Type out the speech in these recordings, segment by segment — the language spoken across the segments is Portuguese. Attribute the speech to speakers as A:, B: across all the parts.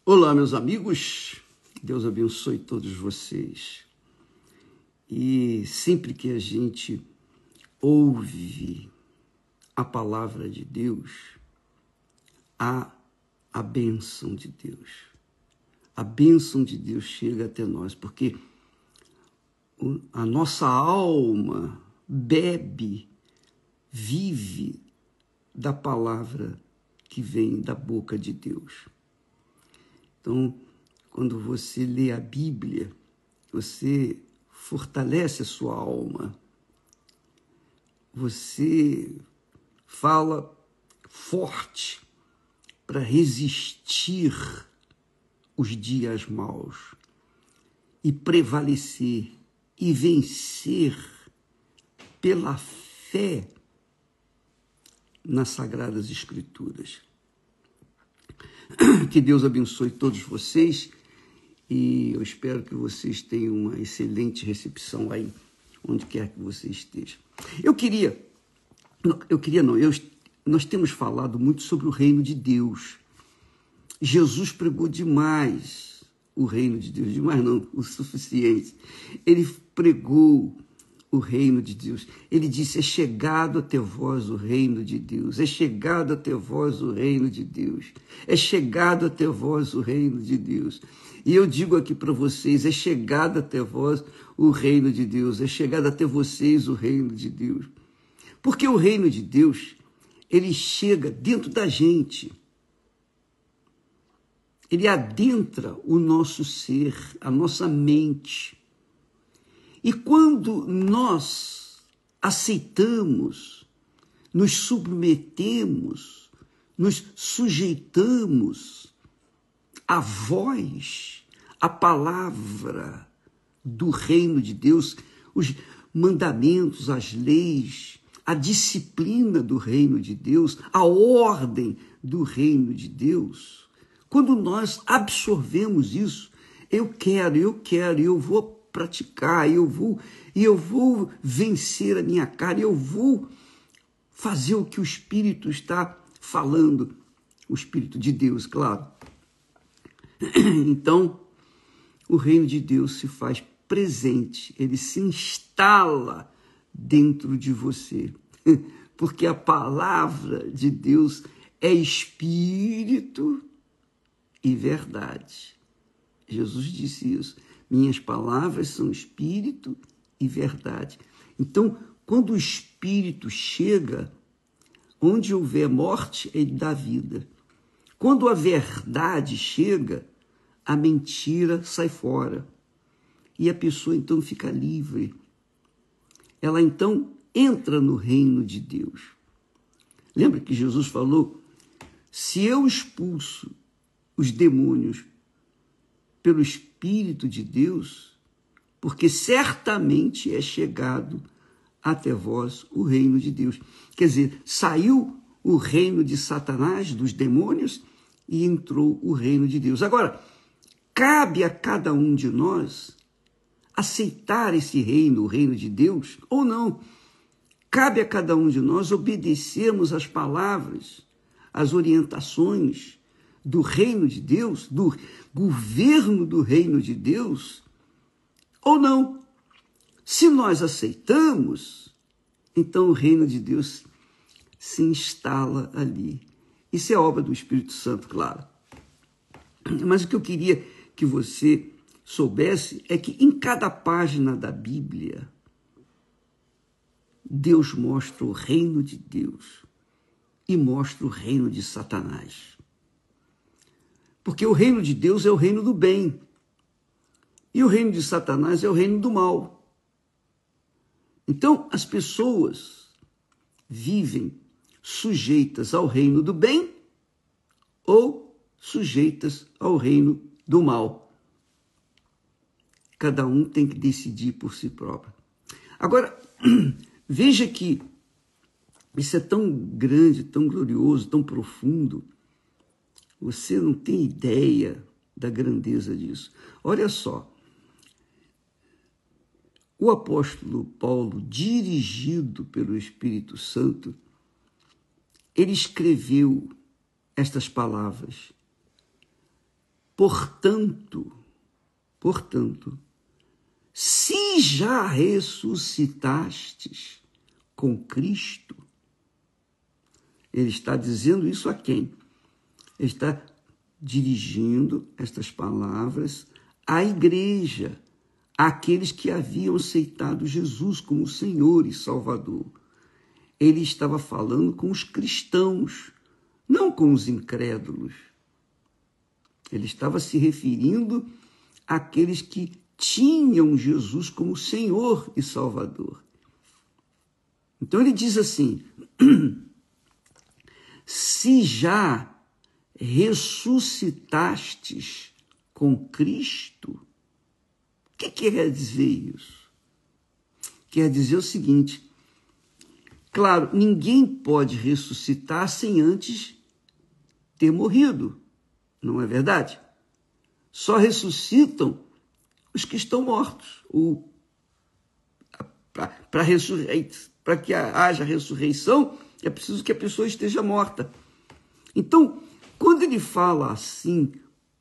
A: Olá, meus amigos, Deus abençoe todos vocês. E sempre que a gente ouve a palavra de Deus, há a bênção de Deus. A bênção de Deus chega até nós, porque a nossa alma bebe, vive da palavra que vem da boca de Deus. Então, quando você lê a Bíblia, você fortalece a sua alma. Você fala forte para resistir os dias maus e prevalecer e vencer pela fé nas Sagradas Escrituras. Que Deus abençoe todos vocês e eu espero que vocês tenham uma excelente recepção aí, onde quer que você esteja. Nós temos falado muito sobre o reino de Deus. Jesus pregou demais o reino de Deus, demais não, o suficiente. Ele pregou o reino de Deus. Ele disse, é chegado até vós o reino de Deus, é chegado até vós o reino de Deus, é chegado até vós o reino de Deus. E eu digo aqui para vocês, é chegado até vós o reino de Deus, é chegado até vocês o reino de Deus. Porque o reino de Deus, ele chega dentro da gente. Ele adentra o nosso ser, a nossa mente. E quando nós aceitamos, nos submetemos, nos sujeitamos à voz, à palavra do reino de Deus, os mandamentos, as leis, a disciplina do reino de Deus, a ordem do reino de Deus, quando nós absorvemos isso, eu vou praticar, eu vou vencer a minha carne, eu vou fazer o que o Espírito está falando, o Espírito de Deus, claro. Então, o reino de Deus se faz presente, ele se instala dentro de você, porque a palavra de Deus é Espírito e verdade. Jesus disse isso. Minhas palavras são espírito e verdade. Então, quando o espírito chega, onde houver morte, ele dá vida. Quando a verdade chega, a mentira sai fora. E a pessoa, então, fica livre. Ela, então, entra no reino de Deus. Lembra que Jesus falou, se eu expulso os demônios pelo Espírito de Deus, porque certamente é chegado até vós o reino de Deus. Quer dizer, saiu o reino de Satanás, dos demônios, e entrou o reino de Deus. Agora, cabe a cada um de nós aceitar esse reino, o reino de Deus, ou não. Cabe a cada um de nós obedecermos às palavras, às orientações do reino de Deus, do governo do reino de Deus, ou não. Se nós aceitamos, então o reino de Deus se instala ali. Isso é obra do Espírito Santo, claro. Mas o que eu queria que você soubesse é que em cada página da Bíblia, Deus mostra o reino de Deus e mostra o reino de Satanás. Porque o reino de Deus é o reino do bem. E o reino de Satanás é o reino do mal. Então, as pessoas vivem sujeitas ao reino do bem ou sujeitas ao reino do mal. Cada um tem que decidir por si próprio. Agora, veja que isso é tão grande, tão glorioso, tão profundo. Você não tem ideia da grandeza disso. Olha só, o apóstolo Paulo, dirigido pelo Espírito Santo, ele escreveu estas palavras Portanto, se já ressuscitastes com Cristo, ele está dizendo isso a quem? Ele está dirigindo estas palavras à igreja, àqueles que haviam aceitado Jesus como Senhor e Salvador. Ele estava falando com os cristãos, não com os incrédulos. Ele estava se referindo àqueles que tinham Jesus como Senhor e Salvador. Então ele diz assim: se já ressuscitastes com Cristo, o que quer dizer isso? Quer dizer o seguinte: claro, ninguém pode ressuscitar sem antes ter morrido, não é verdade? Só ressuscitam os que estão mortos. Para que haja ressurreição, é preciso que a pessoa esteja morta. Então, quando ele fala assim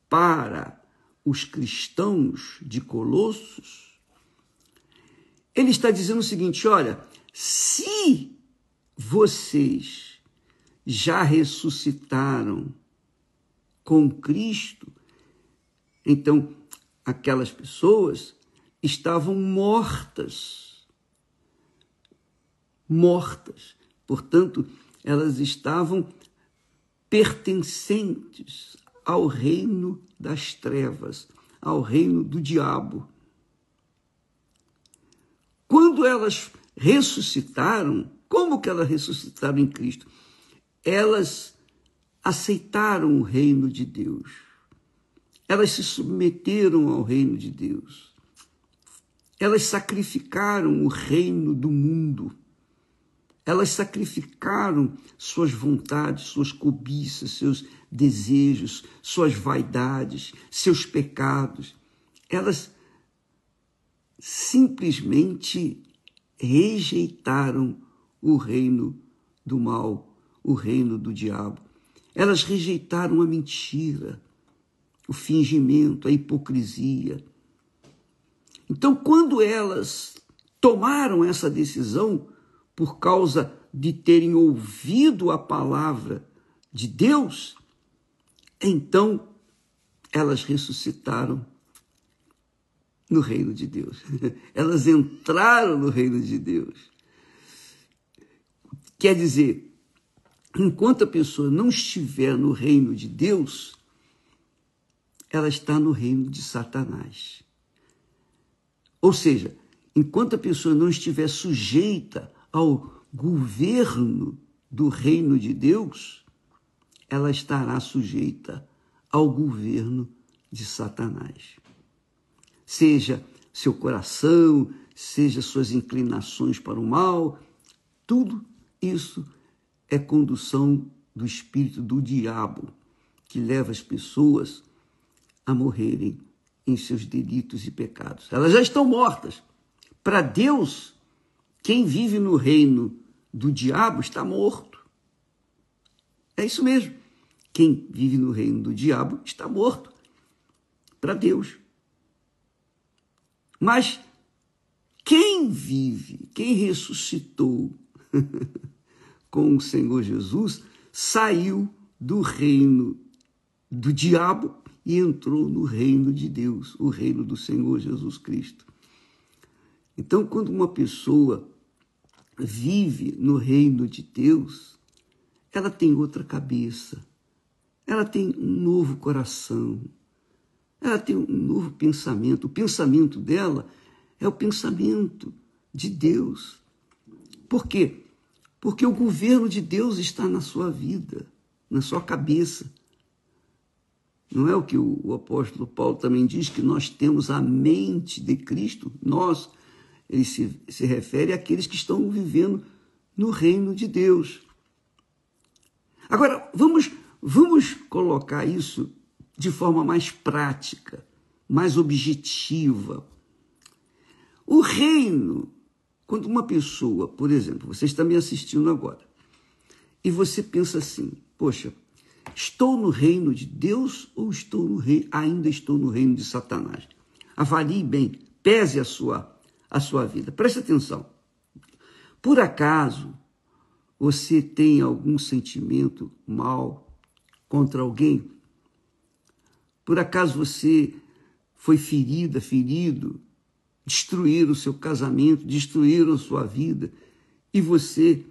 A: para os cristãos de Colossos, ele está dizendo o seguinte: olha, se vocês já ressuscitaram com Cristo, então aquelas pessoas estavam mortas. Portanto, elas estavam pertencentes ao reino das trevas, ao reino do diabo. Quando elas ressuscitaram, como que elas ressuscitaram em Cristo? Elas aceitaram o reino de Deus. Elas se submeteram ao reino de Deus. Elas sacrificaram o reino do mundo. Elas sacrificaram suas vontades, suas cobiças, seus desejos, suas vaidades, seus pecados. Elas simplesmente rejeitaram o reino do mal, o reino do diabo. Elas rejeitaram a mentira, o fingimento, a hipocrisia. Então, quando elas tomaram essa decisão, por causa de terem ouvido a palavra de Deus, então elas ressuscitaram no reino de Deus. Elas entraram no reino de Deus. Quer dizer, enquanto a pessoa não estiver no reino de Deus, ela está no reino de Satanás. Ou seja, enquanto a pessoa não estiver sujeita ao governo do reino de Deus, ela estará sujeita ao governo de Satanás. Seja seu coração, seja suas inclinações para o mal, tudo isso é condução do espírito do diabo, que leva as pessoas a morrerem em seus delitos e pecados. Elas já estão mortas. Para Deus, quem vive no reino do diabo está morto. É isso mesmo. Quem vive no reino do diabo está morto. Para Deus. Mas quem vive, quem ressuscitou com o Senhor Jesus, saiu do reino do diabo e entrou no reino de Deus, o reino do Senhor Jesus Cristo. Então, quando uma pessoa vive no reino de Deus, ela tem outra cabeça, ela tem um novo coração, ela tem um novo pensamento. O pensamento dela é o pensamento de Deus. Por quê? Porque o governo de Deus está na sua vida, na sua cabeça. Não é o que o apóstolo Paulo também diz, que nós temos a mente de Cristo? Nós, ele se refere àqueles que estão vivendo no reino de Deus. Agora, vamos colocar isso de forma mais prática, mais objetiva. O reino, quando uma pessoa, por exemplo, você está me assistindo agora, e você pensa assim: poxa, Estou no reino de Deus ou ainda estou no reino de Satanás? Avalie bem, pese a sua vida. Preste atenção. Por acaso você tem algum sentimento mal contra alguém? Por acaso você foi ferido, destruíram o seu casamento, destruíram a sua vida, e você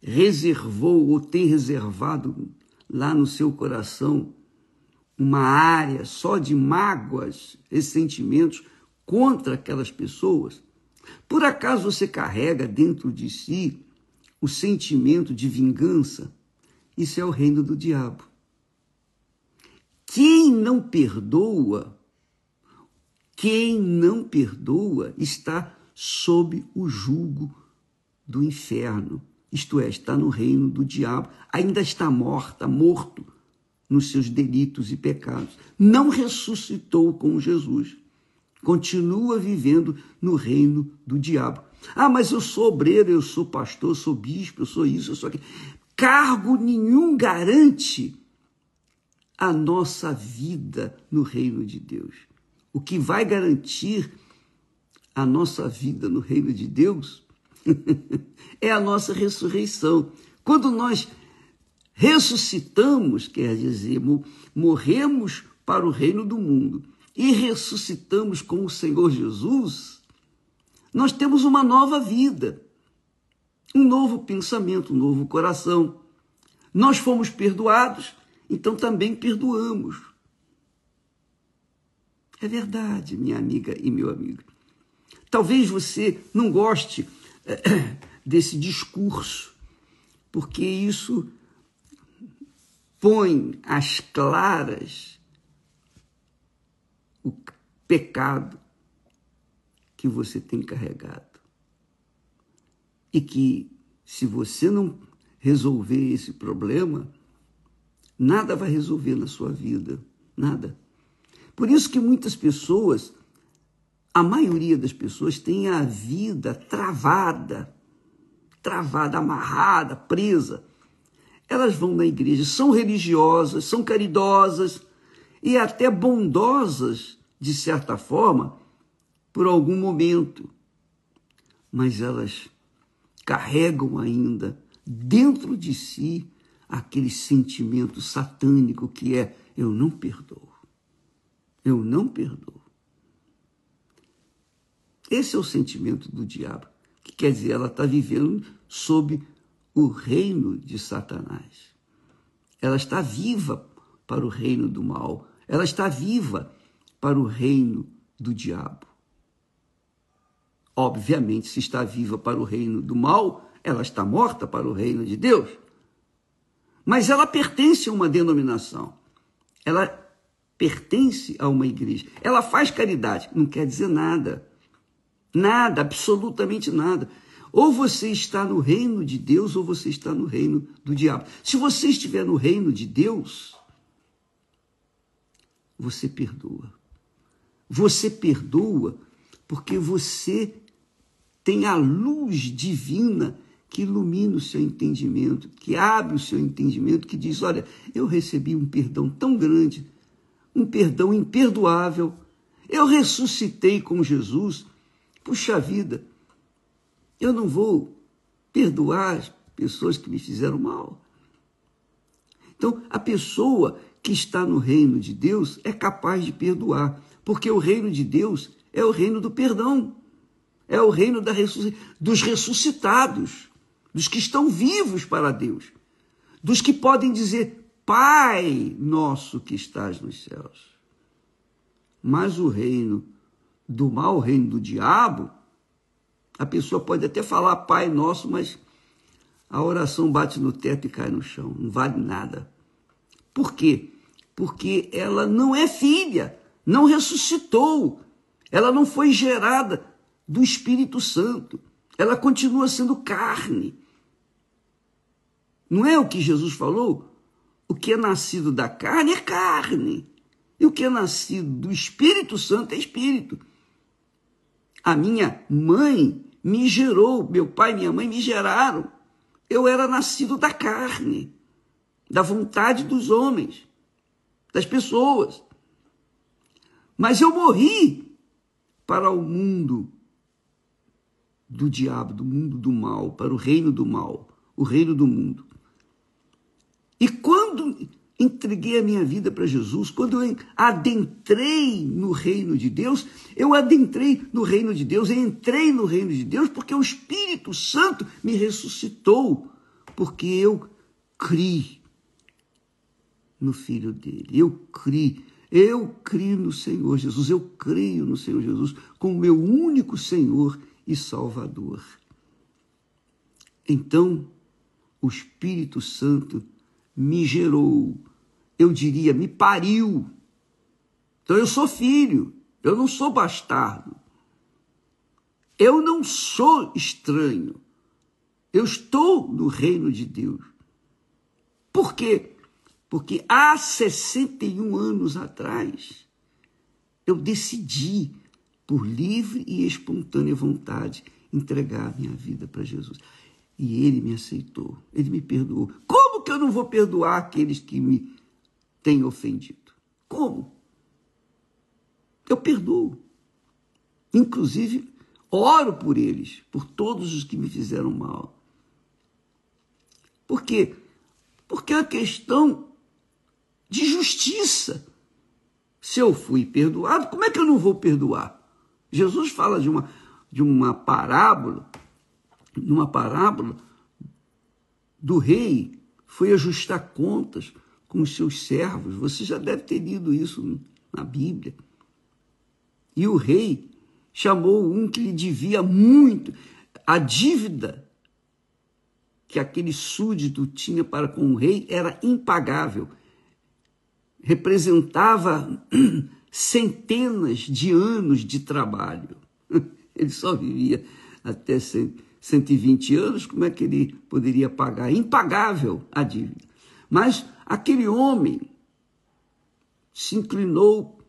A: reservou ou tem reservado lá no seu coração uma área só de mágoas, ressentimentos contra aquelas pessoas? Por acaso você carrega dentro de si o sentimento de vingança? Isso é o reino do diabo. Quem não perdoa está sob o jugo do inferno. Isto é, está no reino do diabo. Ainda está morto nos seus delitos e pecados. Não ressuscitou com Jesus. Continua vivendo no reino do diabo. Ah, mas eu sou obreiro, eu sou pastor, eu sou bispo, eu sou isso, eu sou aquilo. Cargo nenhum garante a nossa vida no reino de Deus. O que vai garantir a nossa vida no reino de Deus é a nossa ressurreição. Quando nós ressuscitamos, quer dizer, morremos para o reino do mundo e ressuscitamos com o Senhor Jesus, nós temos uma nova vida, um novo pensamento, um novo coração. Nós fomos perdoados, então também perdoamos. É verdade, minha amiga e meu amigo. Talvez você não goste desse discurso, porque isso põe às claras o pecado que você tem carregado. E que, se você não resolver esse problema, nada vai resolver na sua vida, nada. Por isso que muitas pessoas, a maioria das pessoas, tem a vida travada, amarrada, presa. Elas vão na igreja, são religiosas, são caridosas e até bondosas, de certa forma, por algum momento. Mas elas carregam ainda dentro de si aquele sentimento satânico que é: eu não perdoo. Eu não perdoo. Esse é o sentimento do diabo, que quer dizer, ela está vivendo sob o reino de Satanás. Ela está viva para o reino do mal. Ela está viva para o reino do diabo. Obviamente, se está viva para o reino do mal, ela está morta para o reino de Deus. Mas ela pertence a uma denominação. Ela pertence a uma igreja. Ela faz caridade. Não quer dizer nada. Nada, absolutamente nada. Ou você está no reino de Deus ou você está no reino do diabo. Se você estiver no reino de Deus, você perdoa. Você perdoa porque você tem a luz divina que ilumina o seu entendimento, que abre o seu entendimento, que diz: olha, eu recebi um perdão tão grande, um perdão imperdoável, eu ressuscitei com Jesus, puxa vida, eu não vou perdoar as pessoas que me fizeram mal. Então, a pessoa que está no reino de Deus é capaz de perdoar, porque o reino de Deus é o reino do perdão, é o reino dos ressuscitados, dos que estão vivos para Deus, dos que podem dizer: Pai nosso que estás nos céus. Mas o reino do mal, o reino do diabo, a pessoa pode até falar Pai nosso, mas a oração bate no teto e cai no chão, não vale nada. Por quê? Porque ela não é filha, não ressuscitou, ela não foi gerada do Espírito Santo, ela continua sendo carne. Não é o que Jesus falou? O que é nascido da carne é carne, e o que é nascido do Espírito Santo é espírito. A minha mãe me gerou, meu pai e minha mãe me geraram. Eu era nascido da carne. da vontade dos homens, das pessoas. Mas eu morri para o mundo do diabo, do mundo do mal, para o reino do mal, o reino do mundo. E quando entreguei a minha vida para Jesus, quando eu adentrei no reino de Deus, eu adentrei no reino de Deus, eu entrei no reino de Deus porque o Espírito Santo me ressuscitou, porque eu criei no Filho dele, eu criei no Senhor Jesus, eu creio no Senhor Jesus como meu único Senhor e Salvador. Então, o Espírito Santo me gerou, eu diria, me pariu. Então eu sou filho, eu não sou bastardo. Eu não sou estranho. Eu estou no reino de Deus. Por quê? Porque há 61 anos atrás, eu decidi, por livre e espontânea vontade, entregar a minha vida para Jesus. E ele me aceitou, ele me perdoou. Como que eu não vou perdoar aqueles que me têm ofendido? Como? Eu perdoo. Inclusive, oro por eles, por todos os que me fizeram mal. Por quê? Porque é uma questão de justiça. Se eu fui perdoado, como é que eu não vou perdoar? Jesus fala de uma parábola, do rei foi ajustar contas com os seus servos. Você já deve ter lido isso na Bíblia. E o rei chamou um que lhe devia muito. A dívida que aquele súdito tinha para com o rei era impagável. Representava centenas de anos de trabalho. Ele só vivia até 120 anos, como é que ele poderia pagar? Impagável a dívida. Mas aquele homem se inclinou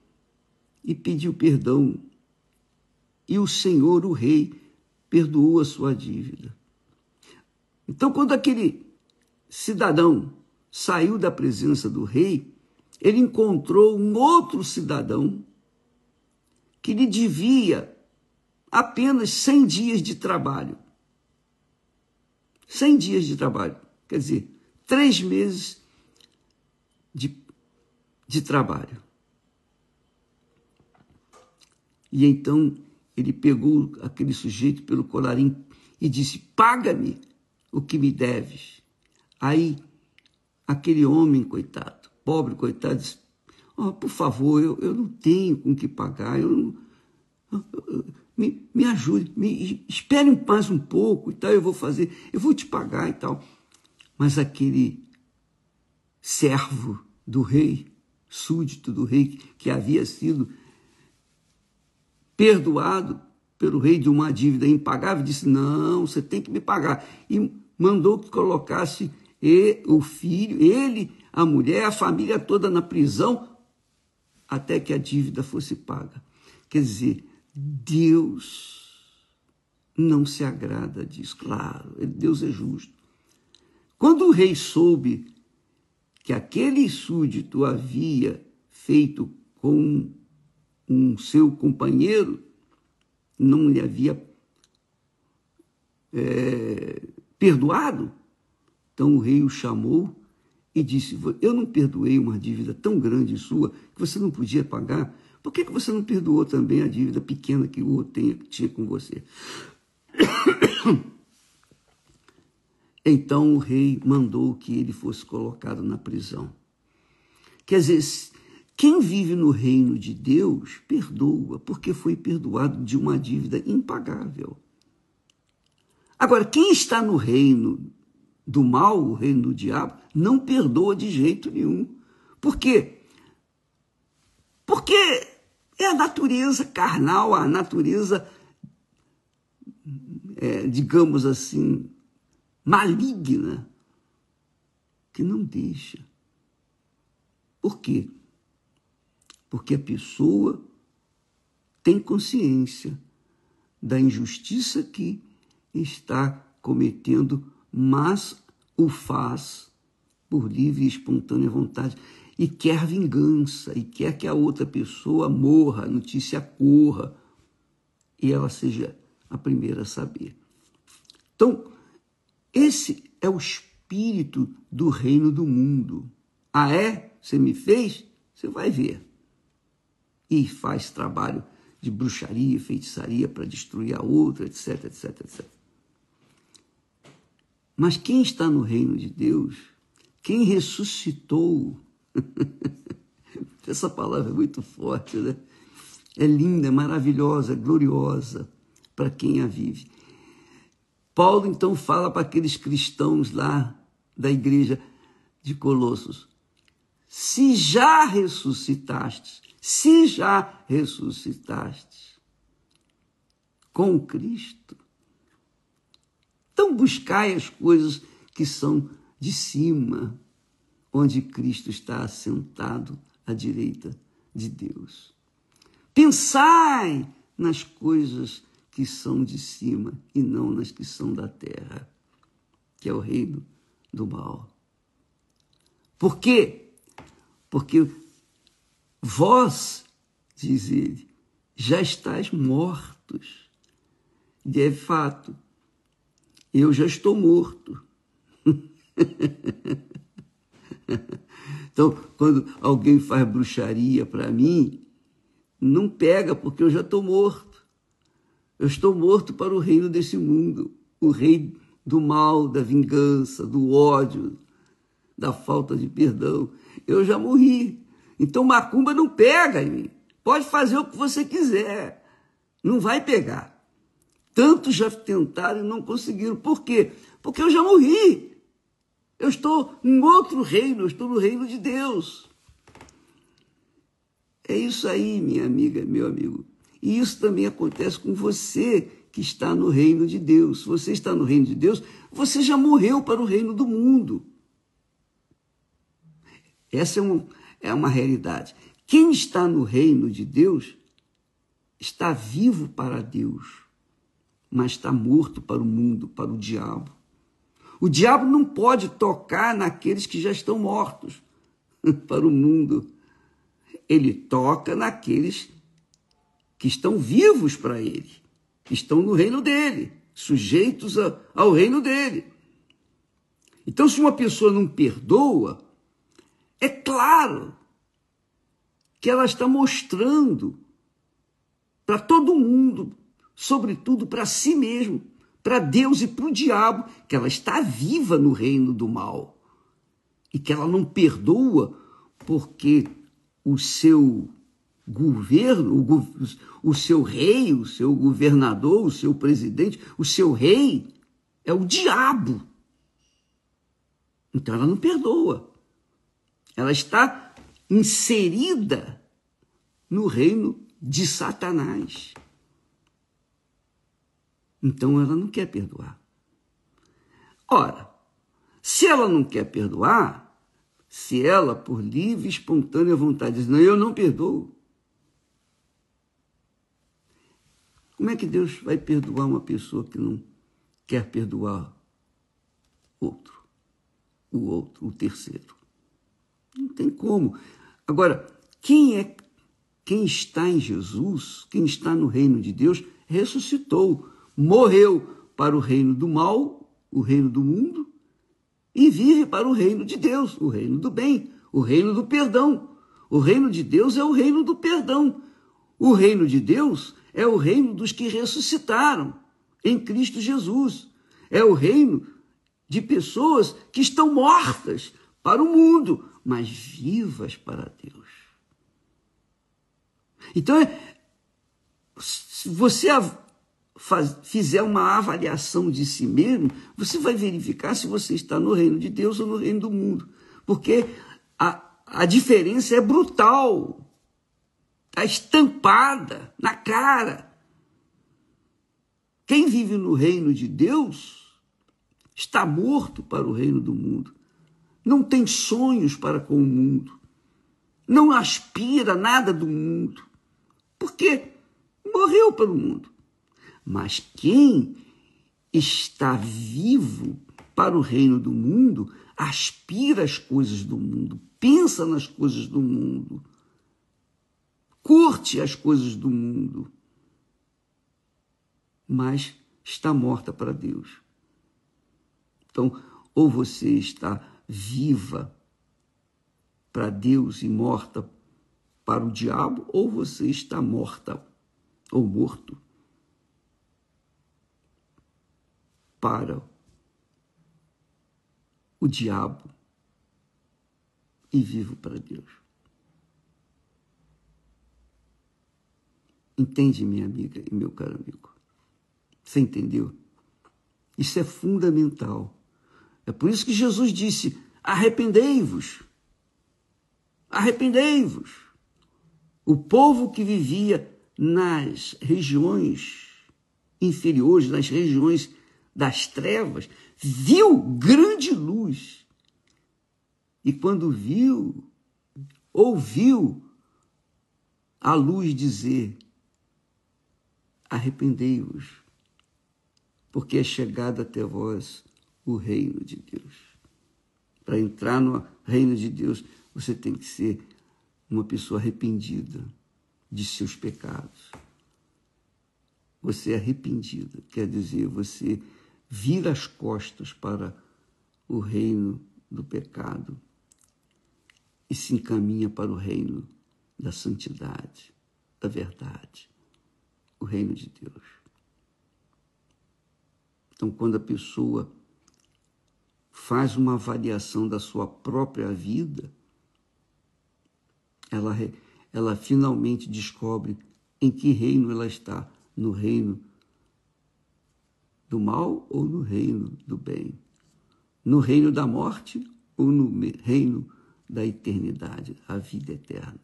A: e pediu perdão. E o Senhor, o rei, perdoou a sua dívida. Então, quando aquele cidadão saiu da presença do rei, ele encontrou um outro cidadão que lhe devia apenas 100 dias de trabalho. 100 dias de trabalho, quer dizer, 3 meses de trabalho. E então ele pegou aquele sujeito pelo colarinho e disse: paga-me o que me deves. Aí aquele homem, coitado, pobre coitado, disse: oh, por favor, eu não tenho com que pagar, me ajude, espere mais um pouco e tal, eu vou te pagar e tal. Mas aquele servo do rei, súdito do rei, que havia sido perdoado pelo rei de uma dívida impagável, disse: não, você tem que me pagar. E mandou que colocasse o filho, ele, a mulher, a família toda na prisão, até que a dívida fosse paga. Quer dizer, Deus não se agrada disso, claro, Deus é justo. Quando o rei soube que aquele súdito havia feito com um seu companheiro, não lhe havia perdoado, então o rei o chamou e disse: eu não perdoei uma dívida tão grande sua que você não podia pagar. Por que você não perdoou também a dívida pequena que o outro tinha com você? Então o rei mandou que ele fosse colocado na prisão. Quer dizer, quem vive no reino de Deus perdoa, porque foi perdoado de uma dívida impagável. Agora, quem está no reino do mal, o reino do diabo, não perdoa de jeito nenhum. Por quê? Porque é a natureza carnal, a natureza, digamos assim, maligna, que não deixa. Por quê? Porque a pessoa tem consciência da injustiça que está cometendo, mas o faz por livre e espontânea vontade, e quer vingança, e quer que a outra pessoa morra, a notícia corra, e ela seja a primeira a saber. Então, esse é o espírito do reino do mundo. Ah, é? Você me fez? Você vai ver. E faz trabalho de bruxaria, feitiçaria para destruir a outra, etc, etc, etc. Mas quem está no reino de Deus, quem ressuscitou, essa palavra é muito forte, né? É linda, é maravilhosa, é gloriosa para quem a vive. Paulo, então, fala para aqueles cristãos lá da igreja de Colossos: se já ressuscitastes com Cristo, então buscai as coisas que são de cima, onde Cristo está assentado à direita de Deus. Pensai nas coisas que são de cima e não nas que são da terra, que é o reino do mal. Por quê? Porque vós, diz ele, já estáis mortos. E é fato, eu já estou morto. Então, quando alguém faz bruxaria para mim, não pega, porque eu já estou morto. Eu estou morto para o reino desse mundo, o rei do mal, da vingança, do ódio, da falta de perdão. Eu já morri. Então, macumba não pega em mim. Pode fazer o que você quiser. Não vai pegar. Tantos já tentaram e não conseguiram. Por quê? Porque eu já morri. Eu estou em outro reino, eu estou no reino de Deus. É isso aí, minha amiga, meu amigo. E isso também acontece com você que está no reino de Deus. Se você está no reino de Deus, você já morreu para o reino do mundo. Essa é uma realidade. Quem está no reino de Deus está vivo para Deus, mas está morto para o mundo, para o diabo. O diabo não pode tocar naqueles que já estão mortos para o mundo. Ele toca naqueles que estão vivos para ele, que estão no reino dele, sujeitos ao reino dele. Então, se uma pessoa não perdoa, é claro que ela está mostrando para todo mundo, sobretudo para si mesmo, para Deus e para o diabo, que ela está viva no reino do mal e que ela não perdoa porque o seu governo, o seu rei, o seu governador, o seu presidente, o seu rei é o diabo. Então ela não perdoa. Ela está inserida no reino de Satanás. Então ela não quer perdoar. Ora, se ela não quer perdoar, se ela, por livre e espontânea vontade, diz: não, eu não perdoo, como é que Deus vai perdoar uma pessoa que não quer perdoar o outro, o terceiro? Não tem como. Agora, quem está em Jesus, quem está no reino de Deus, ressuscitou, morreu para o reino do mal, o reino do mundo, e vive para o reino de Deus, o reino do bem, o reino do perdão. O reino de Deus é o reino do perdão. O reino de Deus é o reino dos que ressuscitaram em Cristo Jesus. É o reino de pessoas que estão mortas para o mundo, mas vivas para Deus. Então, se você fizer uma avaliação de si mesmo, você vai verificar se você está no reino de Deus ou no reino do mundo. Porque a diferença é brutal. Está estampada na cara. Quem vive no reino de Deus está morto para o reino do mundo. Não tem sonhos para com o mundo. Não aspira nada do mundo. Porque morreu para o mundo. Mas quem está vivo para o reino do mundo aspira às coisas do mundo, pensa nas coisas do mundo, curte as coisas do mundo, mas está morta para Deus. Então, ou você está viva para Deus e morta para o diabo, ou você está morta ou morto para o diabo e vivo para Deus. Entende, minha amiga e meu caro amigo? Você entendeu? Isso é fundamental. É por isso que Jesus disse: arrependei-vos. Arrependei-vos. O povo que vivia nas regiões inferiores, nas regiões das trevas, viu grande luz. E quando viu, ouviu a luz dizer: arrependei-vos, porque é chegado até vós o reino de Deus. Para entrar no reino de Deus, você tem que ser uma pessoa arrependida de seus pecados. Você é arrependida, quer dizer, você vira as costas para o reino do pecado e se encaminha para o reino da santidade, da verdade, o reino de Deus. Então, quando a pessoa faz uma avaliação da sua própria vida, ela finalmente descobre em que reino ela está, no reino do mal ou no reino do bem, no reino da morte ou no reino da eternidade, a vida eterna.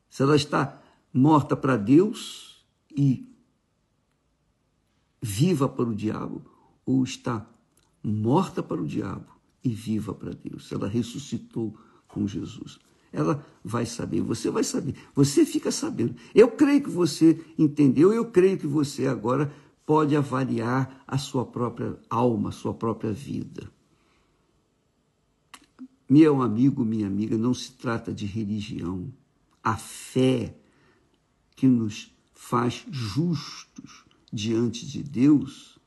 A: Se ela está morta para Deus e viva para o diabo, ou está morta para o diabo e viva para Deus. Se ela ressuscitou com Jesus, ela vai saber, você vai saber, você fica sabendo. Eu creio que você entendeu, eu creio que você agora pode avaliar a sua própria alma, a sua própria vida. Meu amigo, minha amiga, não se trata de religião. A fé que nos faz justos diante de Deus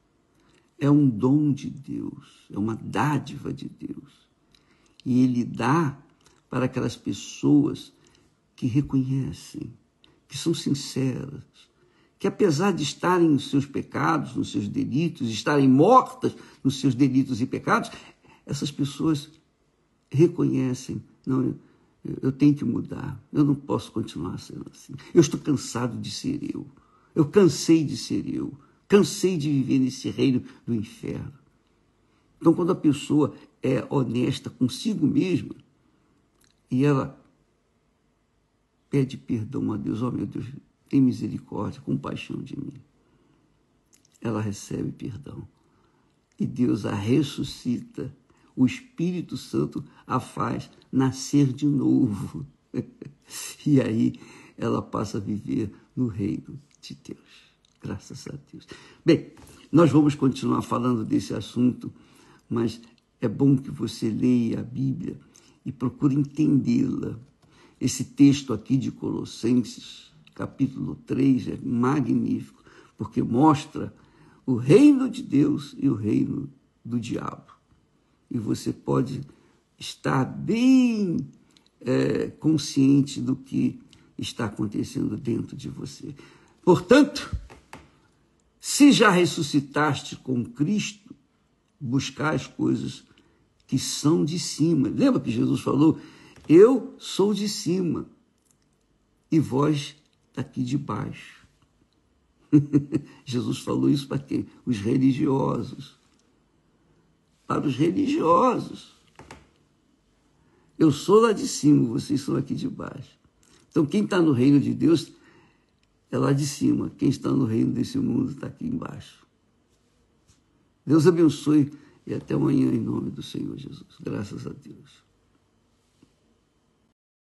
A: é um dom de Deus, é uma dádiva de Deus. E Ele dá para aquelas pessoas que reconhecem, que são sinceras, que apesar de estarem nos seus pecados, nos seus delitos, estarem mortas nos seus delitos e pecados, essas pessoas reconhecem: não, eu tenho que mudar, eu não posso continuar sendo assim. Eu estou cansado de ser eu cansei de ser eu, cansei de viver nesse reino do inferno. Então, quando a pessoa é honesta consigo mesma e ela pede perdão a Deus: ó meu Deus, tem misericórdia, compaixão de mim, ela recebe perdão e Deus a ressuscita. O Espírito Santo a faz nascer de novo. E aí ela passa a viver no reino de Deus. Graças a Deus. Bem, nós vamos continuar falando desse assunto, mas é bom que você leia a Bíblia e procure entendê-la. Esse texto aqui de Colossenses, capítulo 3, é magnífico, porque mostra o reino de Deus e o reino do diabo. E você pode estar bem consciente do que está acontecendo dentro de você. Portanto, se já ressuscitaste com Cristo, buscar as coisas que são de cima. Lembra que Jesus falou: eu sou de cima e vós daqui de baixo. Jesus falou isso para quem? Os religiosos. Para os religiosos. Eu sou lá de cima, vocês são aqui de baixo. Então, quem está no reino de Deus é lá de cima. Quem está no reino desse mundo está aqui embaixo. Deus abençoe e até amanhã em nome do Senhor Jesus. Graças a Deus.